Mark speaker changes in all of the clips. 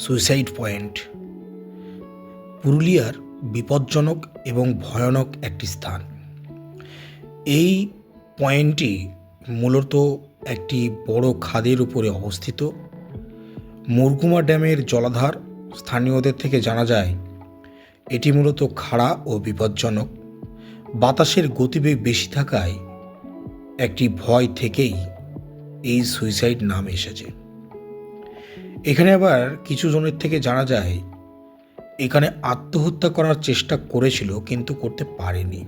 Speaker 1: Suicide point পুরুলিয়ার বিপজ্জনক এবং ভয়ানক একটি স্থান। এই পয়েন্টটি মূলত একটি বড় খাদের উপরে অবস্থিত। মুরগুমা ড্যামের জলাধার স্থানীয়দের থেকে জানা যায় এটি মূলত খাড়া ও বিপজ্জনক। বাতাসের গতিবেগ বেশি থাকায় একটি ভয় থেকেই এই সুইসাইড নাম এসেছে। এখানে আবার কিছু জনের থেকে জানা যায় এখানে আত্মহত্যা করার চেষ্টা করেছিল কিন্তু করতে পারেনি।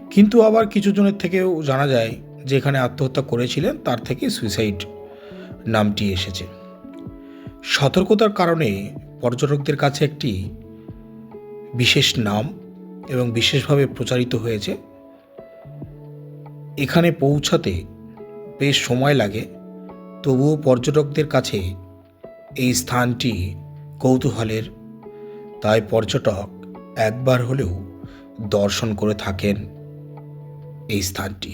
Speaker 1: কিন্তু আবার কিছু জনের থেকেও জানা যায় যে এখানে আত্মহত্যা করেছিলেন, তার থেকে সুইসাইড নামটি এসেছে। সতর্কতার কারণে পর্যটকদের কাছে একটি বিশেষ নাম এবং বিশেষভাবে প্রচারিত হয়েছে। এখানে পৌঁছাতে বেশ সময় লাগে, তবুও পর্যটকদের কাছে এই স্থানটি কৌতূহলের, তাই পর্যটক একবার হলেও দর্শন করে থাকেন এই স্থানটি।